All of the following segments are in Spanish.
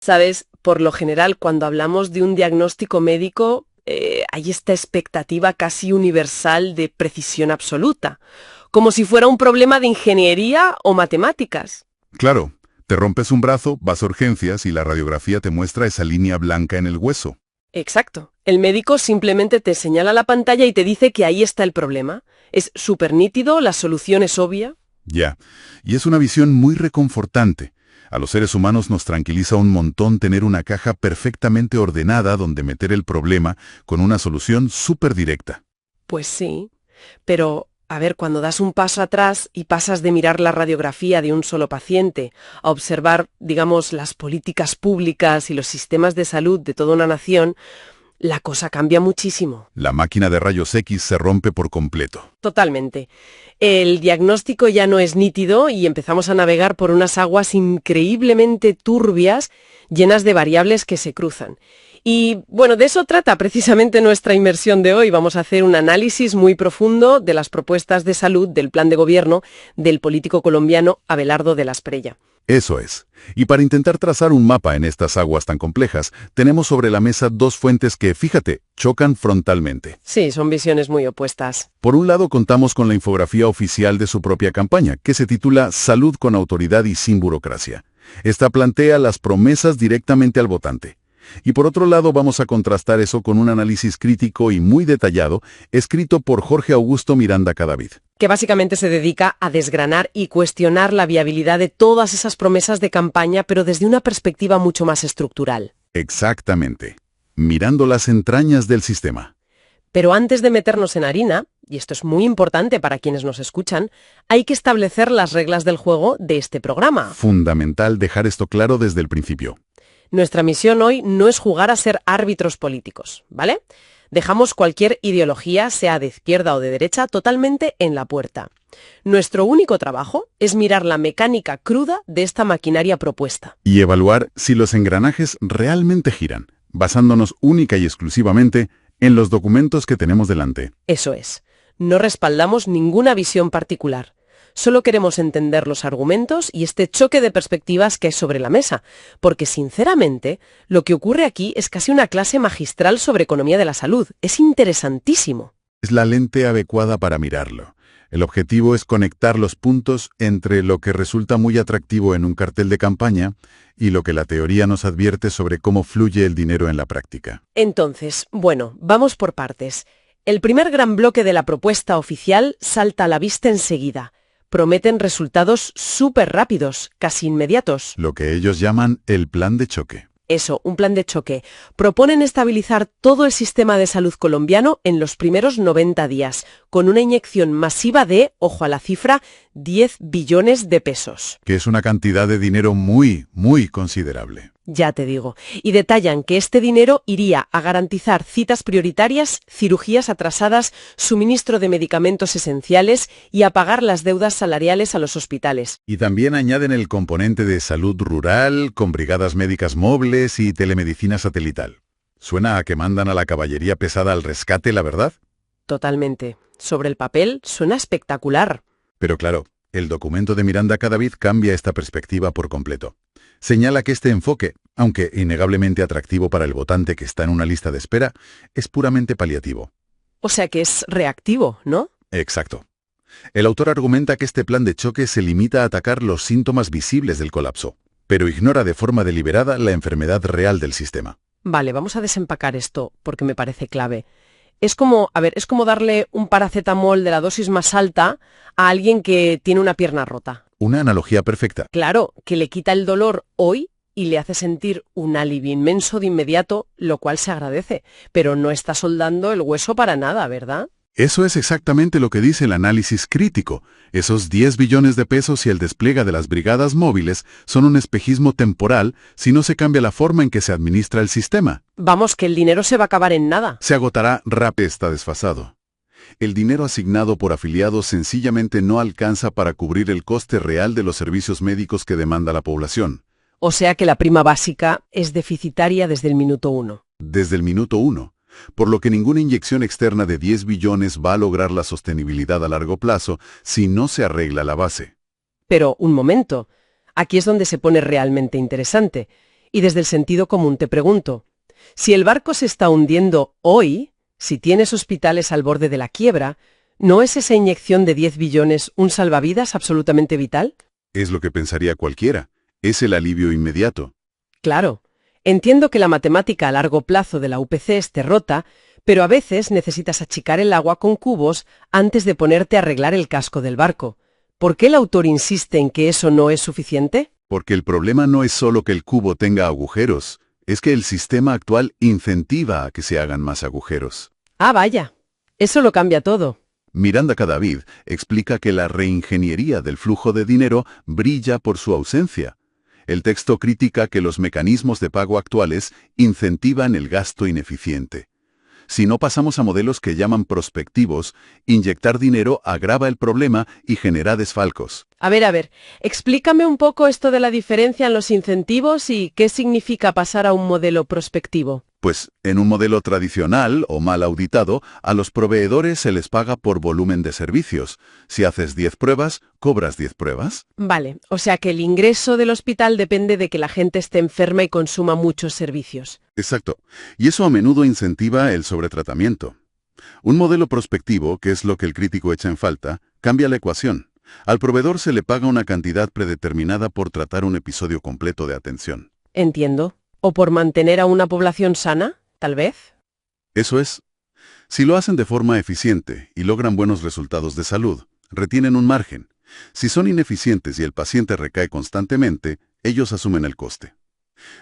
Sabes, por lo general, cuando hablamos de un diagnóstico médico, hay esta expectativa casi universal de precisión absoluta, como si fuera un problema de ingeniería o matemáticas. Claro, te rompes un brazo, vas a urgencias y la radiografía te muestra esa línea blanca en el hueso. Exacto. El médico simplemente te señala la pantalla y te dice que ahí está el problema. Es súper nítido, la solución es obvia. Ya, y es una visión muy reconfortante. A los seres humanos nos tranquiliza un montón tener una caja perfectamente ordenada donde meter el problema con una solución súper directa. Pues sí, pero a ver, cuando das un paso atrás y pasas de mirar la radiografía de un solo paciente a observar, digamos, las políticas públicas y los sistemas de salud de toda una nación, la cosa cambia muchísimo. La máquina de rayos X se rompe por completo. Totalmente. El diagnóstico ya no es nítido y empezamos a navegar por unas aguas increíblemente turbias, llenas de variables que se cruzan. Y bueno, de eso trata precisamente nuestra inmersión de hoy. Vamos a hacer un análisis muy profundo de las propuestas de salud del plan de gobierno del político colombiano Abelardo de la Espriella. Eso es. Y para intentar trazar un mapa en estas aguas tan complejas, tenemos sobre la mesa dos fuentes que, fíjate, chocan frontalmente. Sí, son visiones muy opuestas. Por un lado, contamos con la infografía oficial de su propia campaña, que se titula Salud con autoridad y sin burocracia. Esta plantea las promesas directamente al votante. Y por otro lado, vamos a contrastar eso con un análisis crítico y muy detallado, escrito por Jorge Augusto Miranda Cadavid, Que básicamente se dedica a desgranar y cuestionar la viabilidad de todas esas promesas de campaña, pero desde una perspectiva mucho más estructural. Exactamente. Mirando las entrañas del sistema. Pero antes de meternos en harina, y esto es muy importante para quienes nos escuchan, hay que establecer las reglas del juego de este programa. Fundamental dejar esto claro desde el principio. Nuestra misión hoy no es jugar a ser árbitros políticos, ¿vale? Dejamos cualquier ideología, sea de izquierda o de derecha, totalmente en la puerta. Nuestro único trabajo es mirar la mecánica cruda de esta maquinaria propuesta. Y evaluar si los engranajes realmente giran, basándonos única y exclusivamente en los documentos que tenemos delante. Eso es. No respaldamos ninguna visión particular. Solo queremos entender los argumentos y este choque de perspectivas que hay sobre la mesa, porque sinceramente lo que ocurre aquí es casi una clase magistral sobre economía de la salud. Es interesantísimo. Es la lente adecuada para mirarlo. El objetivo es conectar los puntos entre lo que resulta muy atractivo en un cartel de campaña y lo que la teoría nos advierte sobre cómo fluye el dinero en la práctica. Entonces, bueno, vamos por partes. El primer gran bloque de la propuesta oficial salta a la vista enseguida. Prometen resultados súper rápidos, casi inmediatos. Lo que ellos llaman el plan de choque. Eso, un plan de choque. Proponen estabilizar todo el sistema de salud colombiano en los primeros 90 días, con una inyección masiva de, ojo a la cifra, 10 billones de pesos. Que es una cantidad de dinero muy, muy considerable. Ya te digo. Y detallan que este dinero iría a garantizar citas prioritarias, cirugías atrasadas, suministro de medicamentos esenciales y a pagar las deudas salariales a los hospitales. Y también añaden el componente de salud rural, con brigadas médicas móviles y telemedicina satelital. Suena a que mandan a la caballería pesada al rescate, ¿la verdad? Totalmente. Sobre el papel suena espectacular. Pero claro, el documento de Miranda Cadavid cambia esta perspectiva por completo. Señala que este enfoque, aunque innegablemente atractivo para el votante que está en una lista de espera, es puramente paliativo. O sea que es reactivo, ¿no? Exacto. El autor argumenta que este plan de choque se limita a atacar los síntomas visibles del colapso, pero ignora de forma deliberada la enfermedad real del sistema. Vale, vamos a desempacar esto porque me parece clave. Es como darle un paracetamol de la dosis más alta a alguien que tiene una pierna rota. Una analogía perfecta. Claro, que le quita el dolor hoy y le hace sentir un alivio inmenso de inmediato, lo cual se agradece, pero no está soldando el hueso para nada, ¿verdad? Eso es exactamente lo que dice el análisis crítico. Esos 10 billones de pesos y el despliegue de las brigadas móviles son un espejismo temporal si no se cambia la forma en que se administra el sistema. Vamos, que el dinero se va a acabar en nada. Se agotará rápido, está desfasado. El dinero asignado por afiliados sencillamente no alcanza para cubrir el coste real de los servicios médicos que demanda la población. O sea que la prima básica es deficitaria desde el minuto 1. Desde el minuto 1. Por lo que ninguna inyección externa de 10 billones va a lograr la sostenibilidad a largo plazo si no se arregla la base. Pero, un momento, aquí es donde se pone realmente interesante. Y desde el sentido común te pregunto, si el barco se está hundiendo hoy, si tienes hospitales al borde de la quiebra, ¿no es esa inyección de 10 billones un salvavidas absolutamente vital? Es lo que pensaría cualquiera. Es el alivio inmediato. Claro, entiendo que la matemática a largo plazo de la UPC esté rota, pero a veces necesitas achicar el agua con cubos antes de ponerte a arreglar el casco del barco. ¿Por qué el autor insiste en que eso no es suficiente? Porque el problema no es solo que el cubo tenga agujeros, es que el sistema actual incentiva a que se hagan más agujeros. Ah, vaya, eso lo cambia todo. Miranda Cadavid explica que la reingeniería del flujo de dinero brilla por su ausencia. El texto critica que los mecanismos de pago actuales incentivan el gasto ineficiente. Si no pasamos a modelos que llaman prospectivos, inyectar dinero agrava el problema y genera desfalcos. A ver, explícame un poco esto de la diferencia en los incentivos y qué significa pasar a un modelo prospectivo. Pues, en un modelo tradicional o mal auditado, a los proveedores se les paga por volumen de servicios. Si haces 10 pruebas, cobras 10 pruebas. Vale, o sea que el ingreso del hospital depende de que la gente esté enferma y consuma muchos servicios. Exacto. Y eso a menudo incentiva el sobretratamiento. Un modelo prospectivo, que es lo que el crítico echa en falta, cambia la ecuación. Al proveedor se le paga una cantidad predeterminada por tratar un episodio completo de atención. Entiendo. ¿O por mantener a una población sana, tal vez? Eso es. Si lo hacen de forma eficiente y logran buenos resultados de salud, retienen un margen. Si son ineficientes y el paciente recae constantemente, ellos asumen el coste.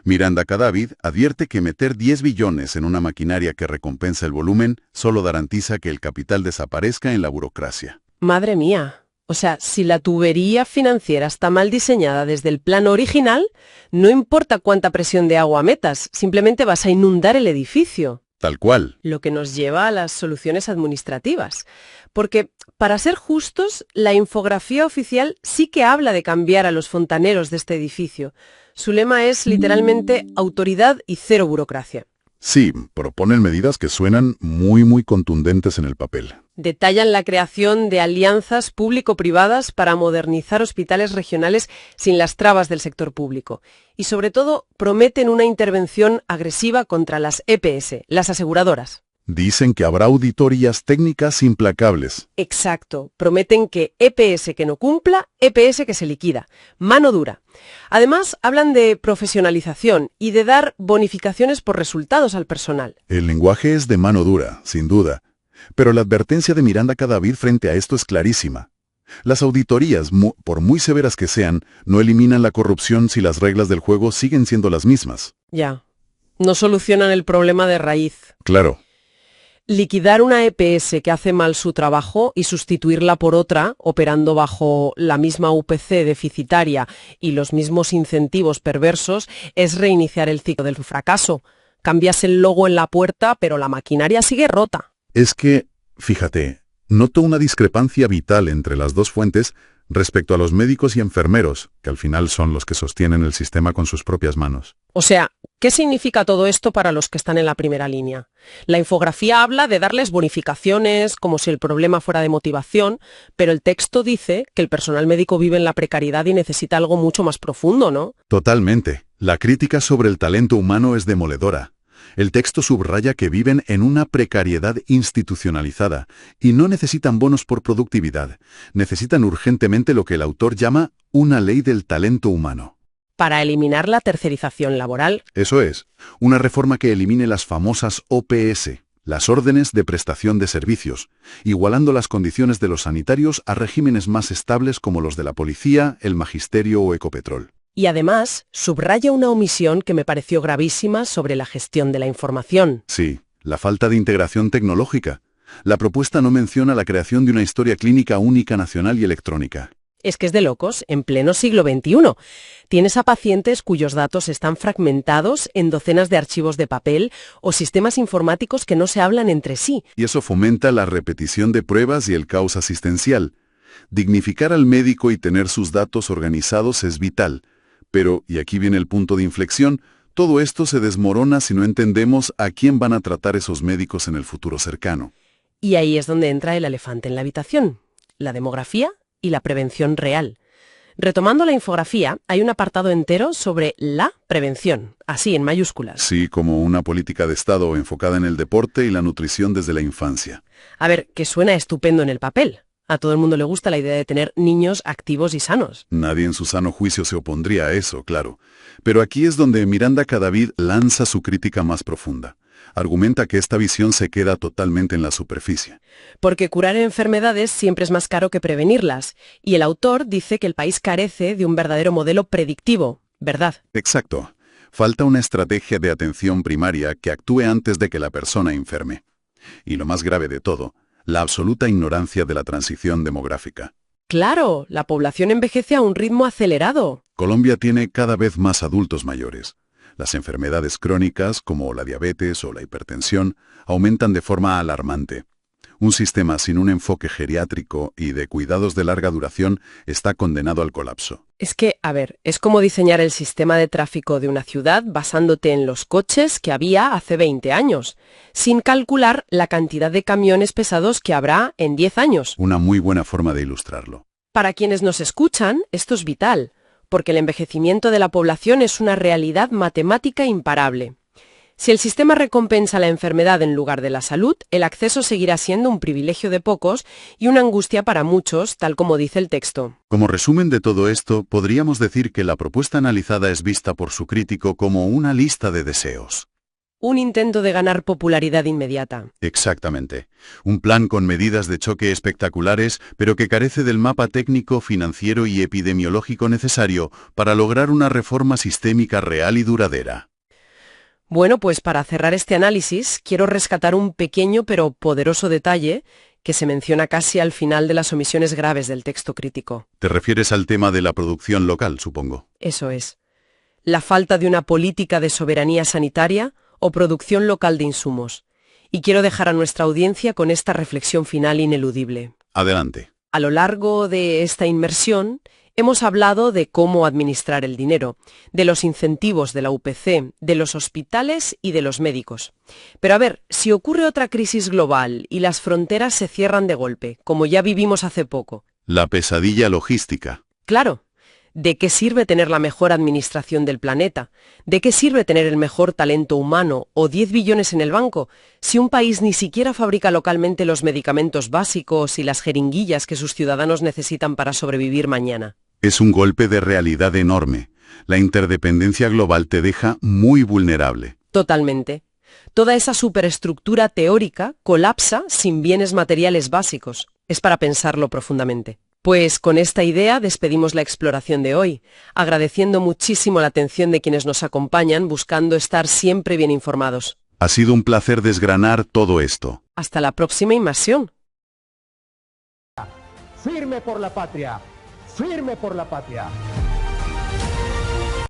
Miranda Cadavid advierte que meter 10 billones en una maquinaria que recompensa el volumen solo garantiza que el capital desaparezca en la burocracia. Madre mía. O sea, si la tubería financiera está mal diseñada desde el plano original, no importa cuánta presión de agua metas, simplemente vas a inundar el edificio. Tal cual. Lo que nos lleva a las soluciones administrativas. Porque, para ser justos, la infografía oficial sí que habla de cambiar a los fontaneros de este edificio. Su lema es literalmente autoridad y cero burocracia. Sí, proponen medidas que suenan muy contundentes en el papel. Detallan la creación de alianzas público-privadas para modernizar hospitales regionales sin las trabas del sector público. Y sobre todo, prometen una intervención agresiva contra las EPS, las aseguradoras. Dicen que habrá auditorías técnicas implacables. Exacto. Prometen que EPS que no cumpla, EPS que se liquida. Mano dura. Además, hablan de profesionalización y de dar bonificaciones por resultados al personal. El lenguaje es de mano dura, sin duda. Pero la advertencia de Miranda Cadavid frente a esto es clarísima. Las auditorías, por muy severas que sean, no eliminan la corrupción si las reglas del juego siguen siendo las mismas. Ya. No solucionan el problema de raíz. Claro. Liquidar una EPS que hace mal su trabajo y sustituirla por otra, operando bajo la misma UPC deficitaria y los mismos incentivos perversos, es reiniciar el ciclo del fracaso. Cambias el logo en la puerta, pero la maquinaria sigue rota. Es que, fíjate, noto una discrepancia vital entre las dos fuentes respecto a los médicos y enfermeros, que al final son los que sostienen el sistema con sus propias manos. O sea, ¿qué significa todo esto para los que están en la primera línea? La infografía habla de darles bonificaciones, como si el problema fuera de motivación, pero el texto dice que el personal médico vive en la precariedad y necesita algo mucho más profundo, ¿no? Totalmente. La crítica sobre el talento humano es demoledora. El texto subraya que viven en una precariedad institucionalizada y no necesitan bonos por productividad. Necesitan urgentemente lo que el autor llama una ley del talento humano. Para eliminar la tercerización laboral. Eso es, una reforma que elimine las famosas OPS, las órdenes de prestación de servicios, igualando las condiciones de los sanitarios a regímenes más estables como los de la policía, el magisterio o Ecopetrol. Y además, subraya una omisión que me pareció gravísima sobre la gestión de la información. Sí, la falta de integración tecnológica. La propuesta no menciona la creación de una historia clínica única nacional y electrónica. Es que es de locos, en pleno siglo XXI. Tienes a pacientes cuyos datos están fragmentados en docenas de archivos de papel o sistemas informáticos que no se hablan entre sí. Y eso fomenta la repetición de pruebas y el caos asistencial. Dignificar al médico y tener sus datos organizados es vital. Pero, y aquí viene el punto de inflexión, todo esto se desmorona si no entendemos a quién van a tratar esos médicos en el futuro cercano. Y ahí es donde entra el elefante en la habitación, la demografía y la prevención real. Retomando la infografía, hay un apartado entero sobre la prevención, así en mayúsculas. Sí, como una política de Estado enfocada en el deporte y la nutrición desde la infancia. A ver, que suena estupendo en el papel. A todo el mundo le gusta la idea de tener niños activos y sanos. Nadie en su sano juicio se opondría a eso, claro. Pero aquí es donde Miranda Cadavid lanza su crítica más profunda. Argumenta que esta visión se queda totalmente en la superficie. Porque curar enfermedades siempre es más caro que prevenirlas, y el autor dice que el país carece de un verdadero modelo predictivo, ¿verdad? Exacto. Falta una estrategia de atención primaria que actúe antes de que la persona enferme. Y lo más grave de todo, la absoluta ignorancia de la transición demográfica. Claro, la población envejece a un ritmo acelerado. Colombia tiene cada vez más adultos mayores. Las enfermedades crónicas, como la diabetes o la hipertensión, aumentan de forma alarmante. Un sistema sin un enfoque geriátrico y de cuidados de larga duración está condenado al colapso. Es que, a ver, es como diseñar el sistema de tráfico de una ciudad basándote en los coches que había hace 20 años, sin calcular la cantidad de camiones pesados que habrá en 10 años. Una muy buena forma de ilustrarlo. Para quienes nos escuchan, esto es vital, porque el envejecimiento de la población es una realidad matemática imparable. Si el sistema recompensa la enfermedad en lugar de la salud, el acceso seguirá siendo un privilegio de pocos y una angustia para muchos, tal como dice el texto. Como resumen de todo esto, podríamos decir que la propuesta analizada es vista por su crítico como una lista de deseos. Un intento de ganar popularidad inmediata. Exactamente. Un plan con medidas de choque espectaculares, pero que carece del mapa técnico, financiero y epidemiológico necesario para lograr una reforma sistémica real y duradera. Bueno, pues para cerrar este análisis, quiero rescatar un pequeño pero poderoso detalle que se menciona casi al final de las omisiones graves del texto crítico. Te refieres al tema de la producción local, supongo. Eso es. La falta de una política de soberanía sanitaria o producción local de insumos. Y quiero dejar a nuestra audiencia con esta reflexión final ineludible. Adelante. A lo largo de esta inmersión, hemos hablado de cómo administrar el dinero, de los incentivos de la UPC, de los hospitales y de los médicos. Pero a ver, si ocurre otra crisis global y las fronteras se cierran de golpe, como ya vivimos hace poco. La pesadilla logística. Claro. ¿De qué sirve tener la mejor administración del planeta? ¿De qué sirve tener el mejor talento humano o 10 billones en el banco si un país ni siquiera fabrica localmente los medicamentos básicos y las jeringuillas que sus ciudadanos necesitan para sobrevivir mañana? Es un golpe de realidad enorme. La interdependencia global te deja muy vulnerable. Totalmente. Toda esa superestructura teórica colapsa sin bienes materiales básicos. Es para pensarlo profundamente. Pues con esta idea despedimos la exploración de hoy, agradeciendo muchísimo la atención de quienes nos acompañan buscando estar siempre bien informados. Ha sido un placer desgranar todo esto. Hasta la próxima inmersión. Firme por la patria, firme por la patria.